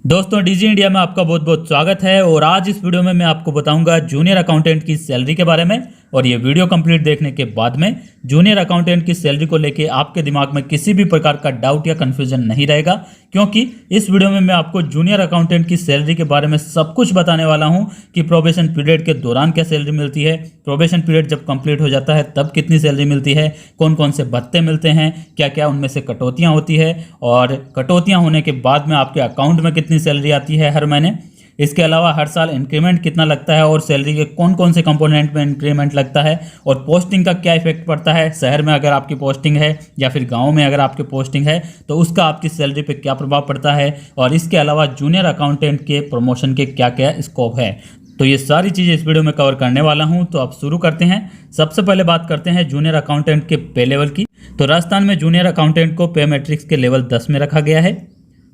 दोस्तों DG India में आपका बहुत बहुत स्वागत है। और आज इस वीडियो में मैं आपको बताऊंगा जूनियर अकाउंटेंट की सैलरी के बारे में। और ये वीडियो कंप्लीट देखने के बाद में जूनियर अकाउंटेंट की सैलरी को लेके आपके दिमाग में किसी भी प्रकार का डाउट या कंफ्यूजन नहीं रहेगा, क्योंकि इस वीडियो में मैं आपको जूनियर अकाउंटेंट की सैलरी के बारे में सब कुछ बताने वाला हूं कि प्रोबेशन पीरियड के दौरान क्या सैलरी मिलती है, प्रोबेशन पीरियड जब कंप्लीट हो जाता है तब कितनी सैलरी मिलती है, कौन कौन से भत्ते मिलते हैं, क्या क्या उनमें से कटौतियाँ होती है और कटौतियाँ होने के बाद में आपके अकाउंट में कितनी सैलरी आती है हर महीने। इसके अलावा हर साल इंक्रीमेंट कितना लगता है और सैलरी के कौन कौन से कंपोनेंट में इंक्रीमेंट लगता है और पोस्टिंग का क्या इफेक्ट पड़ता है, शहर में अगर आपकी पोस्टिंग है या फिर गांव में अगर आपकी पोस्टिंग है तो उसका आपकी सैलरी पे क्या प्रभाव पड़ता है। और इसके अलावा जूनियर अकाउंटेंट के प्रमोशन के क्या क्या स्कोप है। तो ये सारी चीज़ें इस वीडियो में कवर करने वाला हूँ। तो अब शुरू करते हैं। सबसे पहले बात करते हैं जूनियर अकाउंटेंट के पे लेवल की। तो राजस्थान में जूनियर अकाउंटेंट को पे मैट्रिक्स के लेवल 10 में रखा गया है।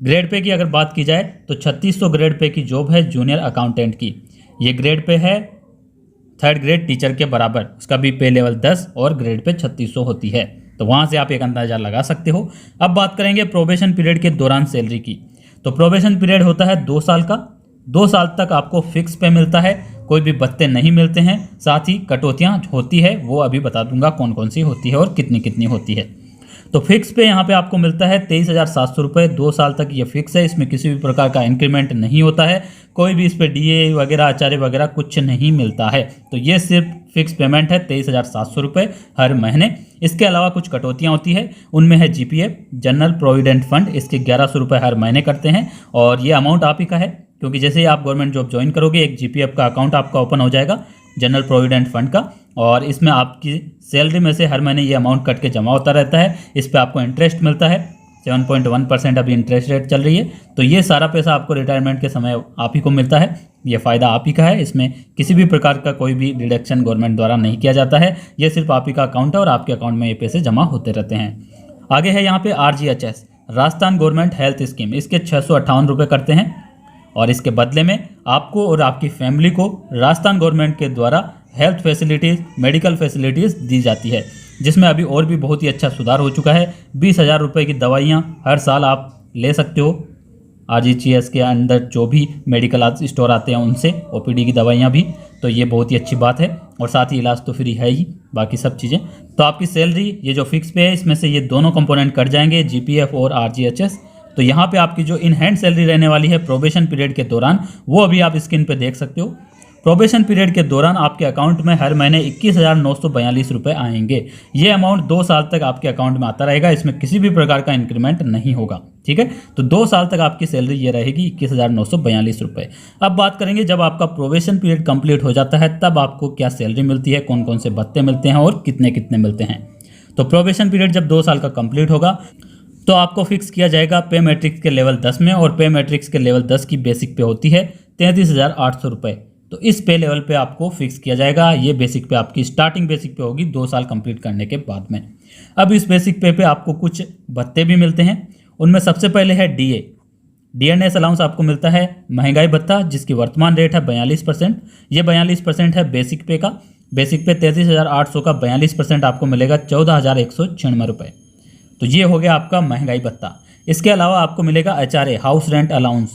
ग्रेड पे की अगर बात की जाए तो 3600 ग्रेड पे की जॉब है जूनियर अकाउंटेंट की। ये ग्रेड पे है 3rd ग्रेड टीचर के बराबर, उसका भी पे लेवल 10 और ग्रेड पे 3600 होती है। तो वहाँ से आप एक अंदाजा लगा सकते हो। अब बात करेंगे प्रोबेशन पीरियड के दौरान सैलरी की। तो प्रोबेशन पीरियड होता है 2 साल का। 2 साल तक आपको फिक्स पे मिलता है, कोई भी भत्ते नहीं मिलते हैं। साथ ही कटौतियाँ होती है, वो अभी बता दूंगा कौन कौन सी होती है और कितनी कितनी होती है। तो फिक्स पे यहाँ पे आपको मिलता है 23,700 रुपये। 2 साल तक ये फिक्स है, इसमें किसी भी प्रकार का इंक्रीमेंट नहीं होता है, कोई भी इस पर डीए वगैरह आचार्य वगैरह कुछ नहीं मिलता है। तो ये सिर्फ फिक्स पेमेंट है 23,700 रुपये हर महीने। इसके अलावा कुछ कटौतियाँ होती है, उनमें है जीपीएफ जनरल प्रोविडेंट फंड, इसके 1100 रुपये हर महीने करते हैं और ये अमाउंट आप ही का है, क्योंकि जैसे ही आप गवर्नमेंट जॉब ज्वाइन करोगे एक जीपीएफ का अकाउंट आपका ओपन हो जाएगा जनरल प्रोविडेंट फंड का, और इसमें आपकी सैलरी में से हर महीने ये अमाउंट कट के जमा होता रहता है। इस पर आपको इंटरेस्ट मिलता है 7.1% अभी इंटरेस्ट रेट चल रही है। तो ये सारा पैसा आपको रिटायरमेंट के समय आप ही को मिलता है, ये फ़ायदा आप ही का है। इसमें किसी भी प्रकार का कोई भी डिडक्शन गवर्नमेंट द्वारा नहीं किया जाता है, ये सिर्फ आप ही का अकाउंट है और आपके अकाउंट में ये पैसे जमा होते रहते हैं। आगे है यहाँ पे RGHS Rajasthan government health scheme, इसके 658 रुपये करते हैं और इसके बदले में आपको और आपकी फैमिली को राजस्थान गवर्नमेंट के द्वारा हेल्थ फैसिलिटीज़ मेडिकल फैसिलिटीज़ दी जाती है, जिसमें अभी और भी बहुत ही अच्छा सुधार हो चुका है। 20,000 रुपये की दवाइयाँ हर साल आप ले सकते हो। RGHS के अंदर जो भी मेडिकल स्टोर आते हैं उनसे OPD की दवाइयाँ भी, तो ये बहुत ही अच्छी बात है। और साथ ही इलाज तो फ्री है ही, बाकी सब चीज़ें। तो आपकी सैलरी ये जो फिक्स पे है इसमें से ये दोनों कंपोनेंट कट जाएंगे, GPF और RGHS। तो यहाँ पे आपकी जो इन हैंड सैलरी रहने वाली है प्रोबेशन पीरियड के दौरान, वो अभी आप स्क्रीन पे देख सकते हो। प्रोबेशन पीरियड के दौरान आपके अकाउंट में हर महीने 21,942 रुपये आएंगे। ये अमाउंट 2 साल तक आपके अकाउंट में आता रहेगा, इसमें किसी भी प्रकार का इंक्रीमेंट नहीं होगा, ठीक है। तो 2 साल तक आपकी सैलरी ये रहेगी 21,942 रुपये। अब बात करेंगे जब आपका प्रोबेशन पीरियड कंप्लीट हो जाता है तब आपको क्या सैलरी मिलती है, कौन कौन से भत्ते मिलते हैं और कितने कितने मिलते हैं। तो प्रोबेशन पीरियड जब 2 साल का कंप्लीट होगा तो आपको फिक्स किया जाएगा पे मैट्रिक्स के लेवल 10 में, और पे मैट्रिक्स के लेवल 10 की बेसिक पे होती है 33,800 रुपये। तो इस पे लेवल पे आपको फिक्स किया जाएगा। ये बेसिक पे आपकी स्टार्टिंग बेसिक पे होगी 2 साल कंप्लीट करने के बाद में। अब इस बेसिक पे आपको कुछ भत्ते भी मिलते हैं। उनमें सबसे पहले है DNS अलाउंस आपको मिलता है, महंगाई भत्ता जिसकी वर्तमान रेट है 42%। ये 42% है बेसिक पे का। बेसिक पे 33,800 का 42% आपको मिलेगा 14,196 रुपये। तो ये हो गया आपका महंगाई भत्ता। इसके अलावा आपको मिलेगा HRA हाउस रेंट अलाउंस।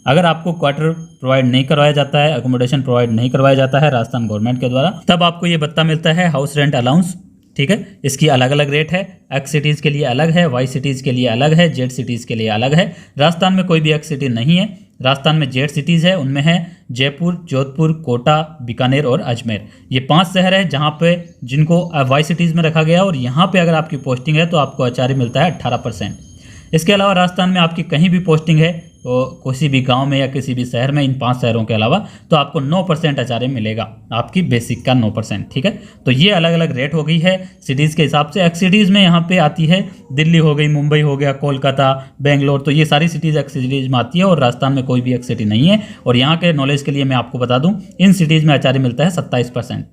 अगर आपको क्वार्टर प्रोवाइड नहीं करवाया जाता है, अकोमोडेशन प्रोवाइड नहीं करवाया जाता है राजस्थान गवर्नमेंट के द्वारा, तब आपको ये भत्ता मिलता है हाउस रेंट अलाउंस, ठीक है। इसकी अलग अलग रेट है, X सिटीज़ के लिए अलग है, Y सिटीज़ के लिए अलग है, Z सिटीज़ के लिए अलग है। राजस्थान में कोई भी X सिटी नहीं है, राजस्थान में Z सिटीज़ है। उनमें है जयपुर, जोधपुर, कोटा, बीकानेर और अजमेर। ये 5 शहर है जहाँ पे जिनको Y सिटीज़ में रखा गया, और यहाँ पे अगर आपकी पोस्टिंग है तो आपको HRA मिलता है 18%। इसके अलावा राजस्थान में आपकी कहीं भी पोस्टिंग है तो किसी भी गांव में या किसी भी शहर में, इन 5 शहरों के अलावा, तो आपको 9% HRA मिलेगा, आपकी बेसिक का 9%, ठीक है। तो ये अलग अलग रेट हो गई है सिटीज़ के हिसाब से। X सिटीज़ में यहाँ पे आती है दिल्ली हो गई, मुंबई हो गया, कोलकाता, बेंगलोर, तो ये सारी सिटीज़ X सिटीज़ में आती है और राजस्थान में कोई भी X सिटी नहीं है। और यहाँ के नॉलेज के लिए मैं आपको बता दूँ, इन सिटीज़ में HRA मिलता है 27%।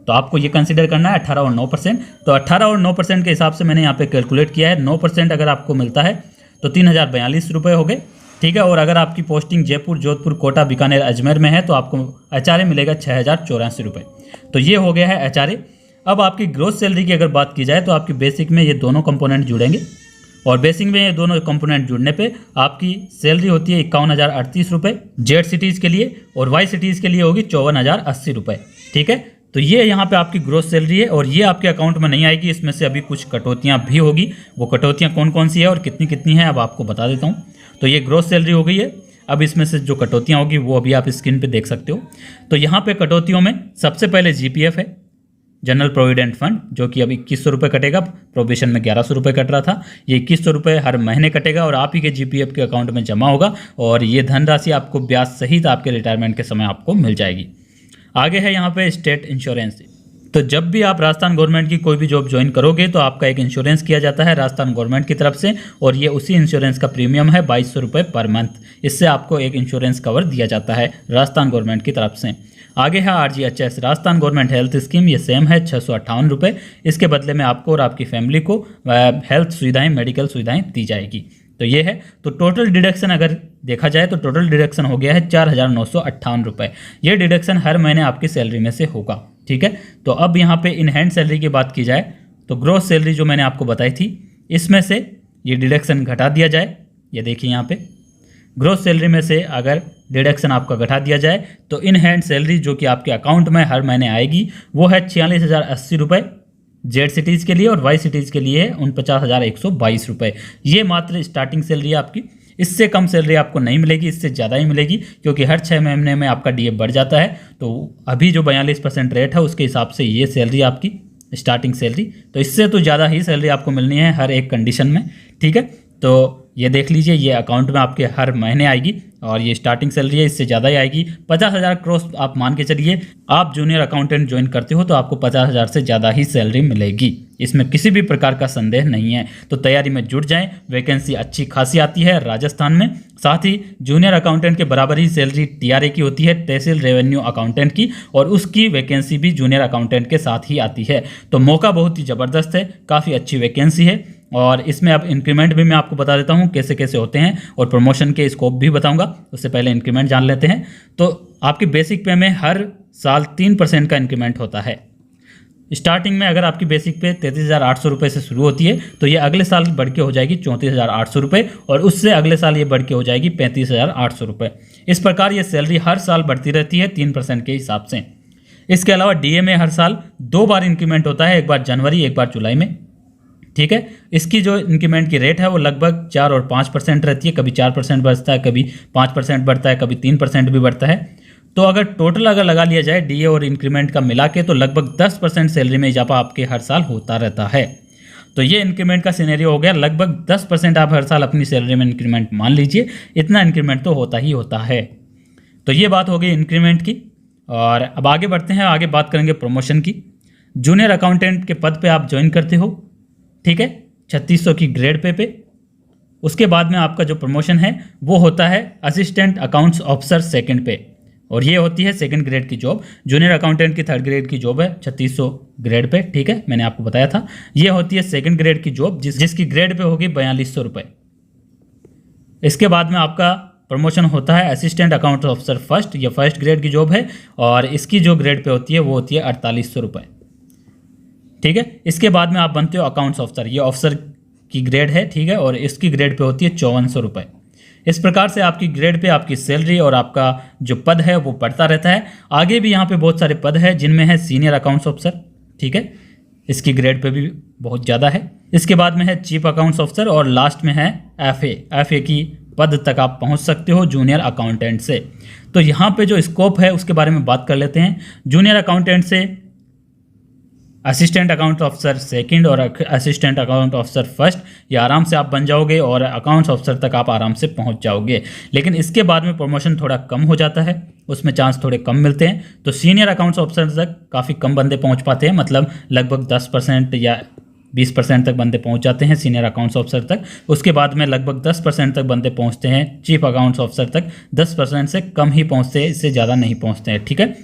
तो आपको ये कंसीडर करना है 18 और 9%। तो 18 और 9% के हिसाब से मैंने यहाँ पे कैलकुलेट किया है। 9% अगर आपको मिलता है तो 3,042 रुपये हो गए, ठीक है। और अगर आपकी पोस्टिंग जयपुर, जोधपुर, कोटा, बीकानेर, अजमेर में है तो आपको HRA मिलेगा 6,084 रुपये। तो ये हो गया है HRA। अब आपकी ग्रोथ सैलरी की अगर बात की जाए तो आपकी बेसिक में ये दोनों कंपोनेंट जुड़ेंगे। और बेसिक में ये दोनों कंपोनेंट जुड़ने पे आपकी सैलरी होती है 51,038 रुपये जेड सिटीज़ के लिए, और वाई सिटीज़ के लिए होगी 54,080 रुपये। ठीक है, तो ये यहाँ पे आपकी ग्रोस सैलरी है और ये आपके अकाउंट में नहीं आएगी, इसमें से अभी कुछ कटौतियाँ भी होगी। वो कटौतियाँ कौन कौन सी है और कितनी कितनी है अब आपको बता देता हूँ। तो ये ग्रोस सैलरी हो गई है। अब इसमें से जो कटौतियाँ होगी वो अभी आप स्क्रीन पे देख सकते हो। तो यहाँ पे कटौतियों में सबसे पहले जीपीएफ है, जनरल प्रोविडेंट फंड, जो कि अब 2100 रुपये कटेगा। प्रोविजन में 1100 रुपये कट रहा था, ये 2100 रुपये हर महीने कटेगा और आप ही के जीपीएफ के अकाउंट में जमा होगा और ये धनराशि आपको ब्याज सहित आपके रिटायरमेंट के समय आपको मिल जाएगी। आगे है यहाँ पे स्टेट इंश्योरेंस। तो जब भी आप राजस्थान गवर्नमेंट की कोई भी जॉब ज्वाइन करोगे तो आपका एक इंश्योरेंस किया जाता है राजस्थान गवर्नमेंट की तरफ से, और ये उसी इंश्योरेंस का प्रीमियम है 2200 रुपये पर मंथ। इससे आपको एक इंश्योरेंस कवर दिया जाता है राजस्थान गवर्नमेंट की तरफ से। आगे है RGHS, Rajasthan government health scheme. ये सेम है 658 रुपये। इसके बदले में आपको और आपकी फैमिली को हेल्थ सुविधाएं, मेडिकल सुविधाएं दी जाएगी। तो ये है। तो टोटल डिडक्शन अगर देखा जाए तो टोटल डिडक्शन हो गया है 4,958 रुपये। ये डिडक्शन हर महीने आपकी सैलरी में से होगा। ठीक है, तो अब यहाँ पे इन हैंड सैलरी की बात की जाए तो ग्रोस सैलरी जो मैंने आपको बताई थी, इसमें से ये डिडक्शन घटा दिया जाए। ये देखिए यहाँ पे ग्रोस सैलरी में से अगर डिडक्शन आपका घटा दिया जाए तो इन हैंड सैलरी जो कि आपके अकाउंट में हर महीने आएगी वो है 46,080 रुपये जेड सिटीज़ के लिए, और वाई सिटीज़ के लिए 49,122 रुपये। ये मात्र स्टार्टिंग सैलरी है आपकी। इससे कम सैलरी आपको नहीं मिलेगी, इससे ज़्यादा ही मिलेगी, क्योंकि हर 6 महीने में आपका डीए बढ़ जाता है। तो अभी जो 42% रेट है उसके हिसाब से ये सैलरी आपकी स्टार्टिंग सैलरी, तो इससे तो ज़्यादा ही सैलरी आपको मिलनी है हर एक कंडीशन में। ठीक है, तो ये देख लीजिए, ये अकाउंट में आपके हर महीने आएगी और ये स्टार्टिंग सैलरी है, इससे ज़्यादा ही आएगी। 50,000 क्रॉस आप मान के चलिए, आप जूनियर अकाउंटेंट ज्वाइन करते हो तो आपको 50,000 से ज़्यादा ही सैलरी मिलेगी, इसमें किसी भी प्रकार का संदेह नहीं है। तो तैयारी में जुट जाएं, वैकेंसी अच्छी खासी आती है राजस्थान में। साथ ही जूनियर अकाउंटेंट के बराबर ही सैलरी TRA की होती है, तहसील रेवेन्यू अकाउंटेंट की, और उसकी वैकेंसी भी जूनियर अकाउंटेंट के साथ ही आती है। तो मौका बहुत ही ज़बरदस्त है, काफ़ी अच्छी वैकेंसी है। और इसमें अब इंक्रीमेंट भी मैं आपको बता देता हूँ कैसे कैसे होते हैं, और प्रमोशन के स्कोप भी बताऊंगा। उससे पहले इंक्रीमेंट जान लेते हैं। तो आपकी बेसिक पे में हर साल 3% का इंक्रीमेंट होता है। स्टार्टिंग में अगर आपकी बेसिक पे 33,800 रुपये से शुरू होती है तो ये अगले साल बढ़ के हो जाएगी 34,800 रुपये, और उससे अगले साल ये बढ़ के हो जाएगी 35,800 रुपये। इस प्रकार ये सैलरी हर साल बढ़ती रहती है 3% के हिसाब से। इसके अलावा DA में हर साल 2 बार इंक्रीमेंट होता है, एक बार जनवरी, एक बार जुलाई में। ठीक है, इसकी जो इंक्रीमेंट की रेट है वो लगभग 4 और 5% रहती है। कभी 4% बढ़ता है, कभी 5% बढ़ता है, कभी 3% भी बढ़ता है। तो अगर टोटल अगर लगा लिया जाए DA और इंक्रीमेंट का मिला के तो लगभग 10% सैलरी में इजाफा आपके हर साल होता रहता है। तो ये इंक्रीमेंट का सिनेरियो हो गया। लगभग 10% आप हर साल अपनी सैलरी में इंक्रीमेंट मान लीजिए, इतना इंक्रीमेंट तो होता ही होता है। तो ये बात हो गई इंक्रीमेंट की। और अब आगे बढ़ते हैं, आगे बात करेंगे प्रमोशन की। जूनियर अकाउंटेंट के पद पे आप ज्वाइन करते हो, ठीक है, 3600 की ग्रेड पे। उसके बाद में आपका जो प्रमोशन है वो होता है असिस्टेंट अकाउंट्स ऑफिसर सेकंड पे, और ये होती है सेकंड ग्रेड की जॉब। जूनियर अकाउंटेंट की 3rd ग्रेड की जॉब है 3600 ग्रेड पे। ठीक है, मैंने आपको बताया था। ये होती है सेकंड ग्रेड की जॉब जिसकी ग्रेड पे होगी 4200 रुपये। इसके बाद में आपका प्रमोशन होता है असिस्टेंट अकाउंट ऑफिसर फर्स्ट, ये 1st ग्रेड की जॉब है, और इसकी जो ग्रेड पे होती है वो होती है 4800 रुपये। ठीक है, इसके बाद में आप बनते हो अकाउंट्स ऑफिसर, ये ऑफिसर की ग्रेड है। ठीक है, और इसकी ग्रेड पे होती है 5400 रुपये। इस प्रकार से आपकी ग्रेड पे आपकी सैलरी और आपका जो पद है वो बढ़ता रहता है। आगे भी यहाँ पे बहुत सारे पद है जिनमें है सीनियर अकाउंट्स ऑफिसर। ठीक है, इसकी ग्रेड पे भी बहुत ज़्यादा है। इसके बाद में है चीफ अकाउंट्स ऑफिसर, और लास्ट में है FA की पद तक आप पहुँच सकते हो जूनियर अकाउंटेंट से। तो यहाँ पे जो स्कोप है उसके बारे में बात कर लेते हैं। जूनियर अकाउंटेंट से असिस्टेंट अकाउंट ऑफिसर सेकंड और असिस्टेंट अकाउंट ऑफिसर फर्स्ट, ये आराम से आप बन जाओगे और अकाउंट्स ऑफिसर तक आप आराम से पहुंच जाओगे। लेकिन इसके बाद में प्रमोशन थोड़ा कम हो जाता है, उसमें चांस थोड़े कम मिलते हैं। तो सीनियर अकाउंट्स ऑफिसर तक काफ़ी कम बंदे पहुंच पाते हैं, मतलब लगभग 10% या 20% तक बंदे पहुंच जाते हैं सीनियर अकाउंट्स ऑफिसर तक। उसके बाद में लगभग 10% तक बंदे पहुंचते हैं चीफ अकाउंट्स ऑफिसर तक। 10% से कम ही पहुंचते हैं, इससे ज़्यादा नहीं पहुंचते हैं। ठीक है,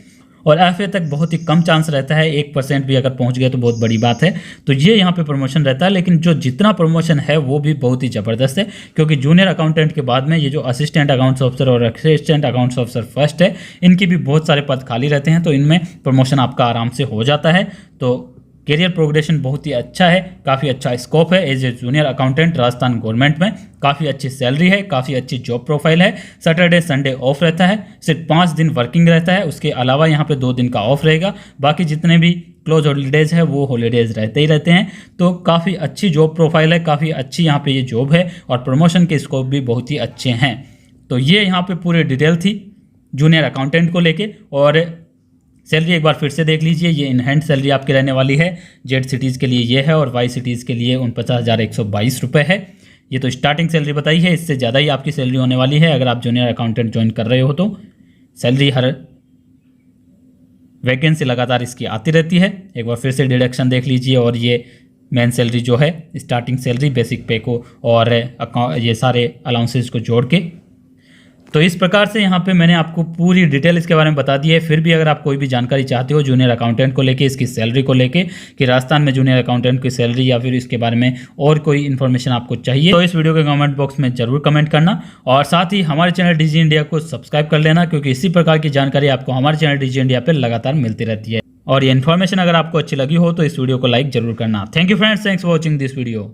और FA तक बहुत ही कम चांस रहता है, 1% भी अगर पहुंच गए तो बहुत बड़ी बात है। तो ये यहाँ पे प्रमोशन रहता है, लेकिन जो जितना प्रमोशन है वो भी बहुत ही ज़बरदस्त है, क्योंकि जूनियर अकाउंटेंट के बाद में ये जो असिस्टेंट अकाउंट्स ऑफिसर और असिस्टेंट अकाउंट्स ऑफिसर फर्स्ट है, इनकी भी बहुत सारे पद खाली रहते हैं। तो इनमें प्रमोशन आपका आराम से हो जाता है। तो करियर प्रोग्रेशन बहुत ही अच्छा है, काफ़ी अच्छा स्कोप है as a junior accountant Rajasthan government में। काफ़ी अच्छी सैलरी है, काफ़ी अच्छी जॉब प्रोफाइल है। सैटरडे संडे ऑफ रहता है, सिर्फ 5 दिन वर्किंग रहता है, उसके अलावा यहाँ पे 2 दिन का ऑफ रहेगा। बाकी जितने भी क्लोज हॉलीडेज है वो हॉलीडेज रहते ही रहते हैं। तो काफ़ी अच्छी जॉब प्रोफाइल है, काफ़ी अच्छी यहाँ पे ये जॉब है और प्रमोशन के स्कोप भी बहुत ही अच्छे हैं। तो ये यहाँ पे पूरी डिटेल थी जूनियर अकाउंटेंट को लेके। और सैलरी एक बार फिर से देख लीजिए, ये इन हैंड सैलरी आपकी रहने वाली है। जेड सिटीज़ के लिए ये है और वाई सिटीज़ के लिए 49,122 रुपये है। ये तो स्टार्टिंग सैलरी बताई है, इससे ज़्यादा ही आपकी सैलरी होने वाली है अगर आप जूनियर अकाउंटेंट ज्वाइन कर रहे हो तो। सैलरी हर वैकेंसी लगातार इसकी आती रहती है। एक बार फिर से डिडक्शन देख लीजिए और ये मेन सैलरी जो है, स्टार्टिंग सैलरी, बेसिक पे को और ये सारे अलाउंसेस को जोड़ के। तो इस प्रकार से यहाँ पे मैंने आपको पूरी डिटेल इसके बारे में बता दी है। फिर भी अगर आप कोई भी जानकारी चाहते हो जूनियर अकाउंटेंट को लेके, इसकी सैलरी को लेके, कि राजस्थान में जूनियर अकाउंटेंट की सैलरी या फिर इसके बारे में और कोई इन्फॉर्मेशन आपको चाहिए, तो इस वीडियो के कमेंट बॉक्स में जरूर कमेंट करना। और साथ ही हमारे चैनल डीजी इंडिया को सब्सक्राइब कर लेना, क्योंकि इसी प्रकार की जानकारी आपको हमारे चैनल डीजी इंडिया पर लगातार मिलती रहती है। और ये इन्फॉर्मेशन अगर आपको अच्छी लगी हो तो इस वीडियो को लाइक जरूर करना। Thank you friends, thanks for watching this video.